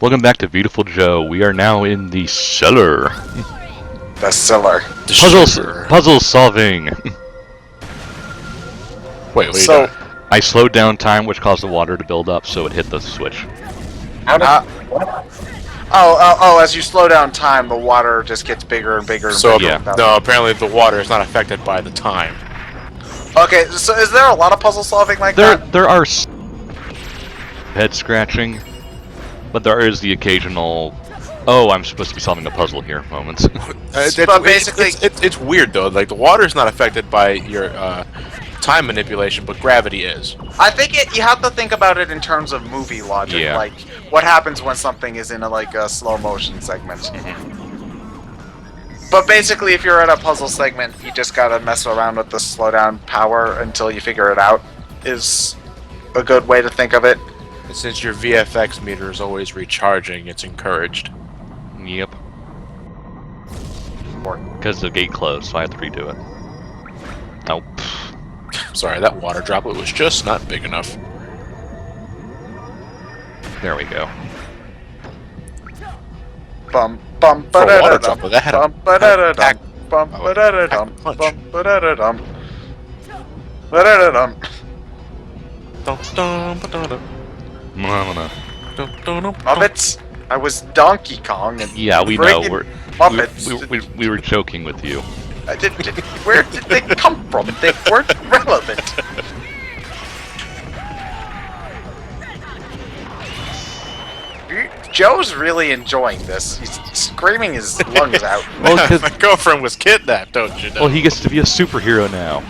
Welcome back to Viewtiful Joe. We are now in the cellar. The cellar. Puzzle solving. Wait, So, I slowed down time, which caused the water to build up, so it hit the switch. as you slow down time, the water just gets bigger and bigger and so bigger. yeah. no, apparently the water is not affected by the time. Okay, so is there a lot of puzzle solving like that? There are head scratching, but there is the occasional, oh, I'm supposed to be solving a puzzle here moments. But basically, it's weird though. Like the water is not affected by your time manipulation, but gravity is. I think you have to think about it in terms of movie logic. Yeah. Like, what happens when something is in a slow motion segment. But basically, if you're at a puzzle segment, you just gotta mess around with the slowdown power until you figure it out, is a good way to think of it. And since your VFX meter is always recharging, it's encouraged. Yep. Because the gate closed, so I have to redo it. Nope. Sorry, that water droplet was just not big enough. There we go. Bum bum For a ba water da dum droplet, that had a bum ba da da pack- dum bum oh, ba da da dum pack punch. bum ba da da dum ba da da dum. Dun, dun, ba, dun, dun. Mama. Dun, dun, dun, dun. Muppets. I was Donkey Kong and Yeah, we know. friggin' We're, Muppets. we were joking with you. Where did they come from? They weren't relevant. Joe's really enjoying this. He's screaming his lungs out. Well, 'cause- My girlfriend was kidnapped, don't you know? well, he gets to be a superhero now.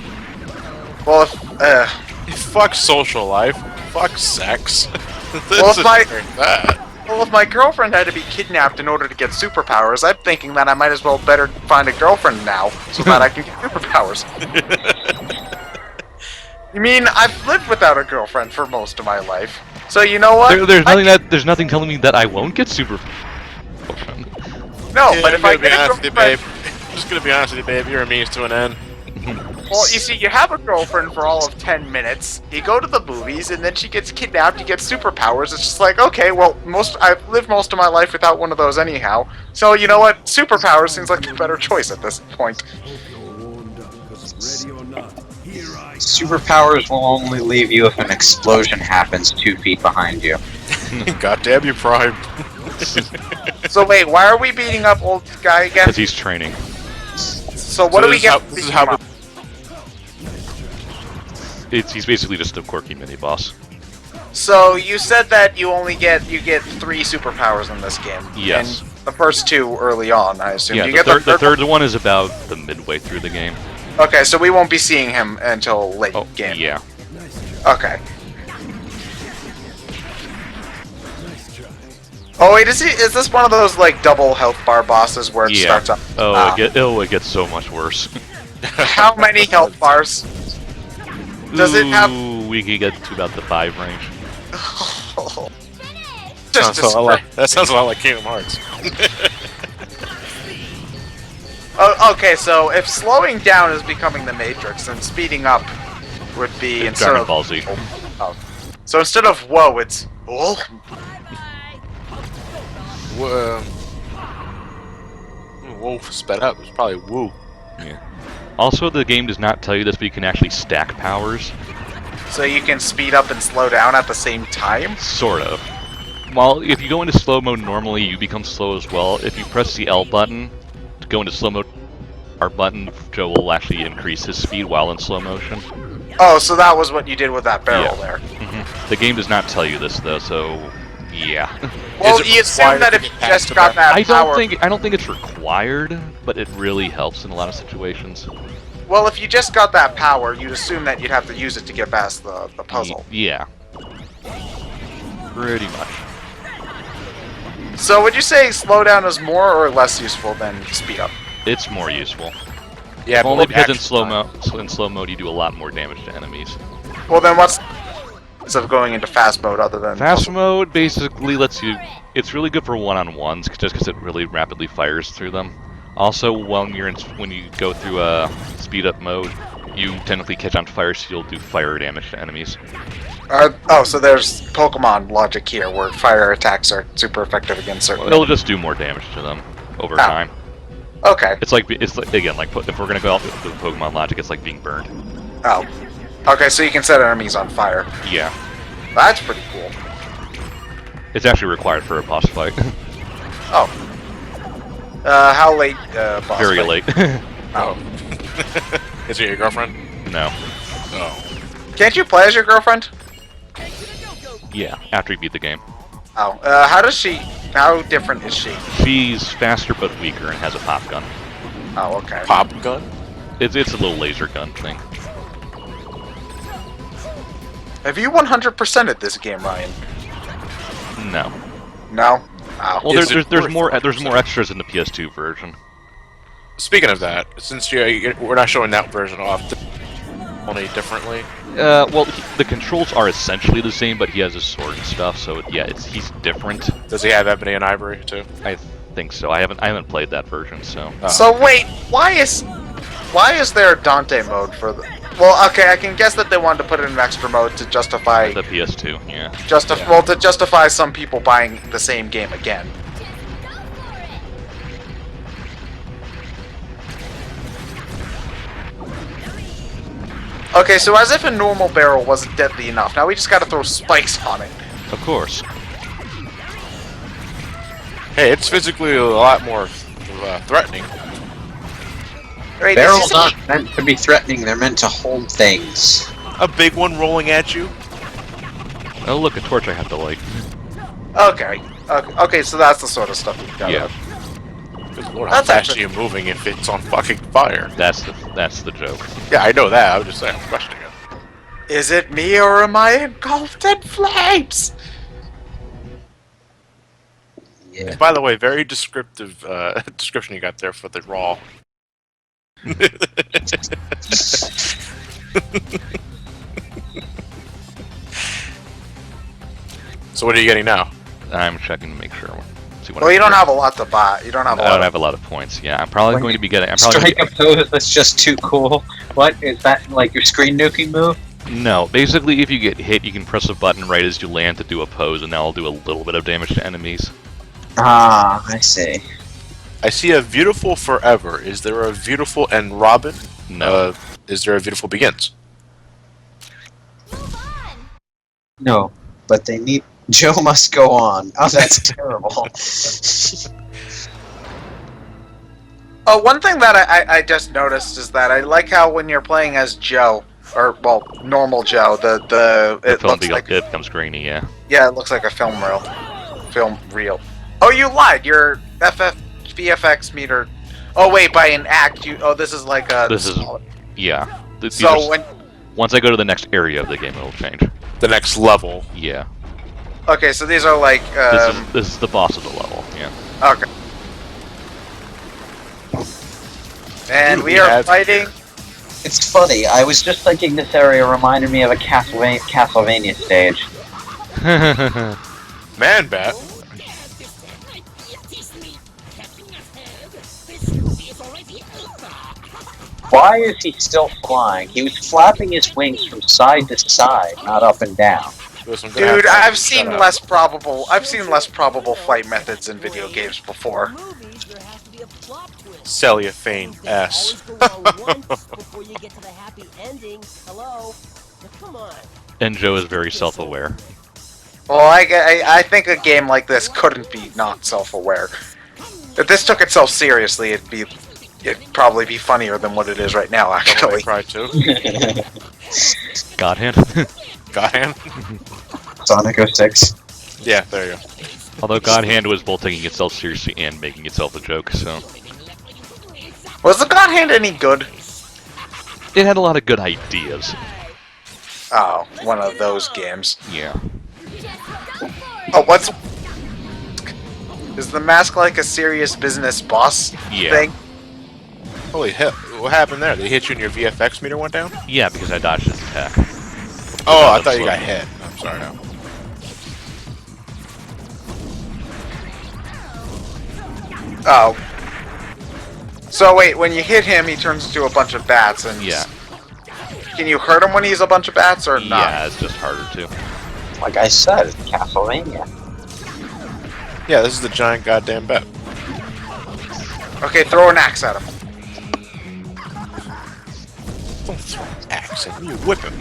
Well, Fuck social life. Fuck sex. Well, if my- that. if my girlfriend had to be kidnapped in order to get superpowers, I'm thinking that I might as well better find a girlfriend now so that I can get superpowers. You mean, I've lived without a girlfriend for most of my life. So you know what? There's nothing telling me that I won't get super. No, Yeah, but if I I'm gonna be get a honest with you, girlfriend... babe. I'm just gonna be honest with you, babe. You're a means to an end. Well, you see, you have a girlfriend for all of 10 minutes, you go to the movies, and then she gets kidnapped, you get superpowers. It's just like, okay, well, I've lived most of my life without one of those anyhow. So, you know what? Superpowers seems like a better choice at this point. Superpowers will only leave you if an explosion happens 2 feet behind you. Goddamn you, Prime. So wait, why are we beating up old guy again? Because he's training. So what do we get? This is how He's basically just a quirky mini boss. So you said that you get 3 superpowers in this game. Yes. And the first 2 early on, I assume. Yeah, Do you the get third one is about the midway through the game. Okay, so we won't be seeing him until late Oh, game. yeah. Okay. Oh wait, is this one of those like double health bar bosses where it Yeah. starts up? Oh, it gets so much worse. How many health bars? Does it have? Ooh, we can get to about the 5 range. That sounds a lot like Kingdom Hearts. Oh, okay, so if slowing down is becoming the Matrix, then speeding up would be instead Dragon of Ball Z. Oh. So instead of whoa, it's oh. Whoa, sped up. It's probably woo. Yeah. Also, the game does not tell you this, but you can actually stack powers. So you can speed up and slow down at the same time? Sort of. While if you go into slow mode normally, you become slow as well. If you press the L button to go into slow mode, R button, Joe will actually increase his speed while in slow motion. Oh, so that was what you did with that barrel Yeah. there. The game does not tell you this though, so yeah. Well, Is it you assume required that to if get you past just the got that I power... don't think it's required, but it really helps in a lot of situations. Well, if you just got that power, you'd assume that you'd have to use it to get past the puzzle. Yeah. Pretty much. So would you say slowdown is more or less useful than speed up? It's more useful. Yeah, Only but because in action slow mode you do a lot more damage to enemies. Well, then what's instead of going into fast mode other than Fast mode basically lets you. It's really good for one-on-ones, just because it really rapidly fires through them. Also, when you go through a speed up mode, you technically catch on fire, so you'll do fire damage to enemies. So there's Pokemon logic here, where fire attacks are super effective against certain. It'll just do more damage to them over time. Okay. It's like again, like if we're gonna go out with the Pokemon logic, it's like being burned. Oh. Okay, so you can set enemies on fire. Yeah. That's pretty cool. It's actually required for a boss fight. Oh. How late, boss Very fight? late. Oh. Is it your girlfriend? No. Oh. Can't you play as your girlfriend? Yeah, after you beat the game. Oh. How different is she? She's faster but weaker and has a pop gun. Oh, okay. Pop gun? It's a little laser gun thing. Have you 100%ed this game, Ryan? No. No? Oh. Well, Is it there's more worth- extras in the PS2 version. Speaking of that, since we're not showing that version off, only differently. Well, the controls are essentially the same, but he has his sword and stuff, so yeah, he's different. Does he have Ebony and Ivory too? I think so. I haven't played that version, so. So wait, why is there a Dante mode for the? Well, okay, I can guess that they wanted to put in an extra mode to justify The PS2, yeah. Well, to justify some people buying the same game again. Okay, so as if a normal barrel wasn't deadly enough, now we just gotta throw spikes on it. Of course. Hey, it's physically a lot more threatening. Wait, Barrels aren't meant to be threatening, they're meant to hold things. A big one rolling at you. Oh, look, a torch I have to light. Okay, so that's the sort of stuff you've got. Yeah, Good lord, how That's fast actually- are you moving if it's on fucking fire? that's the joke. Yeah, I know that. I was just saying, I'm questioning it. Is it me or am I engulfed in flames? Yeah. By the way, very descriptive description you got there for the raw. So what are you getting now? I'm checking to make sure. See what Well, I you can don't do. have a lot to buy. You don't have a I lot. don't have a lot of points. Yeah, I'm probably When going you to be getting. I'm probably Strike a pose that's just too cool. What? Is that like your screen nuking move? No, basically, if you get hit, you can press a button right as you land to do a pose, and that'll do a little bit of damage to enemies. Ah, I see. I see a Viewtiful Forever. Is there a Viewtiful and Robin? No. Is there a Viewtiful Begins? No, but they need. Joe must go on. Oh, that's terrible. Oh, one thing that I just noticed is that I like how when you're playing as Joe, or well, normal Joe, The it film looks like it becomes grainy. Yeah. it looks like a film reel. Oh, you lied. Your VFX meter. Oh wait, by an act you. Oh, this is like a. This is yeah. These So are- when. once I go to the next area of the game, it'll change. The next level. Yeah. Okay, so these are like. This is the boss of the level. Yeah. Okay. And Ooh, we we are have fighting. It's funny. I was just thinking this area reminded me of a Castlevania stage. Man Bat. Why is he still flying? He was flapping his wings from side to side, not up and down. Listen, I'm gonna have Dude, to I've shut seen up. less probable. I've seen less probable flight methods in video games before. Cellophane S. And Joe is very self-aware. Well, I think a game like this couldn't be not self-aware. If this took itself seriously, it'd probably be funnier than what it is right now. Devil May Actually, Cry 2. God hand. God Hand. Sonic 06. Yeah, there you go. Although God hand was both taking itself seriously and making itself a joke, so was the God Hand any good? it had a lot of good ideas. Oh, one of those games. Yeah. Oh, what's? Is the mask like a serious business boss Yeah. thing? Holy hell. What happened there? They hit you and your VFX meter went down? Yeah, because I dodged his attack. Oh, I thought you got hit. I'm sorry. No. Oh. So wait, when you hit him, he turns into a bunch of bats and Yeah. Can you hurt him when he's a bunch of bats or not? Yeah, it's just harder to. Like I said, Castlevania. Yeah, this is the giant goddamn bat. Okay, throw an axe at him. Don't throw an axe at him, you whip him.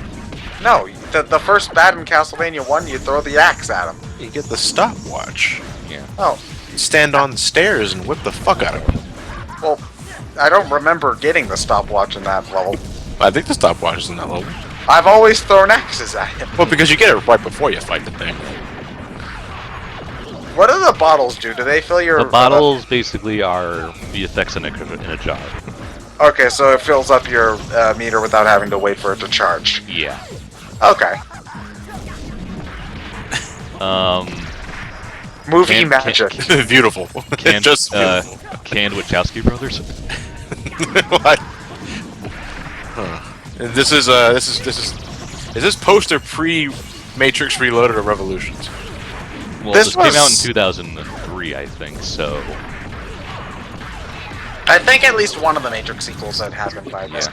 No, the first bat in Castlevania 1, you throw the axe at him. You get the stopwatch. Yeah. Oh, You stand on the stairs and whip the fuck out of him. well, I don't remember getting the stopwatch in that level. I think the stopwatch is in that level. I've always thrown axes at him. Well, because you get it right before you fight the thing. What do the bottles do? Do they fill your... The bottles basically are the effects in a jar. Okay, so it fills up your meter without having to wait for it to charge. Yeah. Okay. Movie magic. Beautiful. Canned, Just beautiful. Canned Wachowski brothers. What? Huh. And this is this post or pre Matrix Reloaded or Revolutions? Well, This this came out in was- 2003, I think. So I think at least one of the Matrix sequels had happened by then.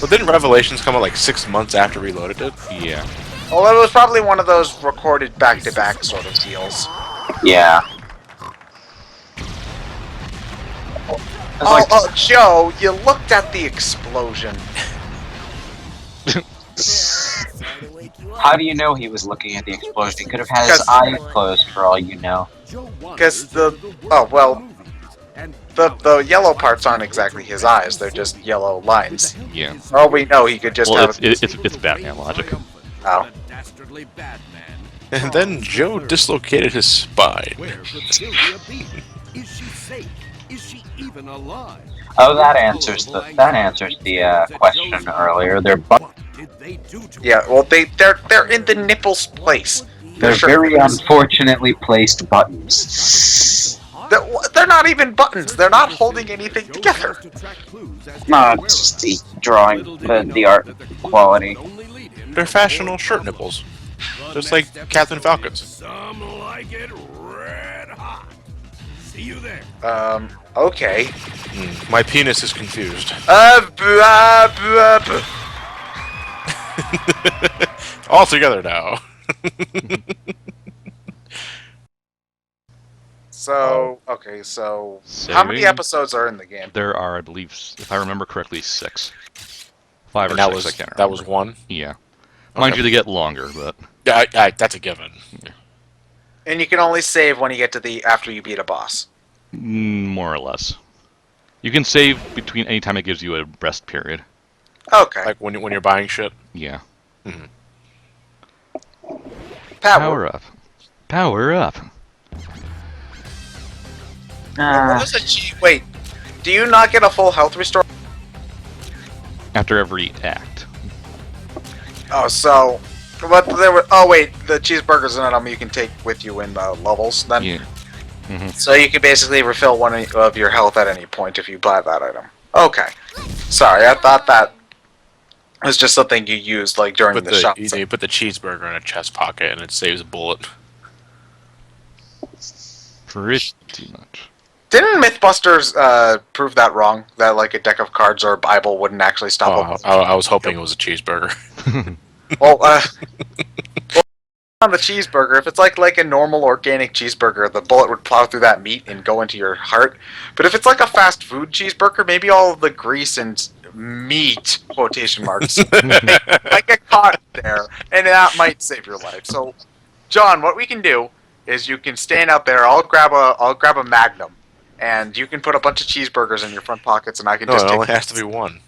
Well, didn't Revelations come out like 6 months after Reloaded did? yeah. Well, it was probably one of those recorded back-to-back sort of deals. Yeah. Oh, Joe, you looked at the explosion. How do you know he was looking at the explosion? He could have had his Because- eyes closed for all you know. Because the... Oh, well... The yellow parts aren't exactly his eyes, they're just yellow lines. Yeah. For all we know, he could just Well, have... it's Batman logic. Oh. And then Joe dislocated his spine. Is she safe? Is she even alive? Oh, that answers the question earlier. They're Did they do to Yeah, well, they're in the nipple's place. they're sure- very unfortunately placed buttons. They're not even buttons. They're not holding anything together. No, it's just the drawing, the art quality. They're fashionable shirt nipples. Just like Captain Falcon's. Some like it red hot. See you there. Okay. My penis is confused. Blah, blah, blah. All together now. So, okay, so how many Saving? episodes are in the game? There are, I believe, if I remember correctly, 6. 5 or And that 6, was I can't remember. that was one. Yeah. Mind Okay. you, they get longer, but Yeah, that's a given. And you can only save when you get to after you beat a boss. more or less. You can save between any time it gives you a rest period. Okay. Like when you're buying shit. Yeah. Power. Power up. Power up. What is a wait, do you not get a full health restore? After every act. Oh, so... But there were... Oh, wait, the cheeseburger's an item you can take with you in levels, then? Yeah. So you can basically refill one of your health at any point if you buy that item. Okay. Sorry, I thought that was just something you used, like, during But the shop. you put the cheeseburger in a chest pocket and it saves a bullet. Pretty much. Didn't Mythbusters prove that wrong? That, like, a deck of cards or a Bible wouldn't actually stop a... I was hoping it was a cheeseburger. Well, on the cheeseburger, if it's like a normal organic cheeseburger, the bullet would plow through that meat and go into your heart. But if it's like a fast food cheeseburger, maybe all of the grease and meat, quotation marks, might get caught there, and that might save your life. So, John, what we can do is you can stand out there. I'll grab a Magnum, and you can put a bunch of cheeseburgers in your front pockets, and I can No, just it take... only has to be one.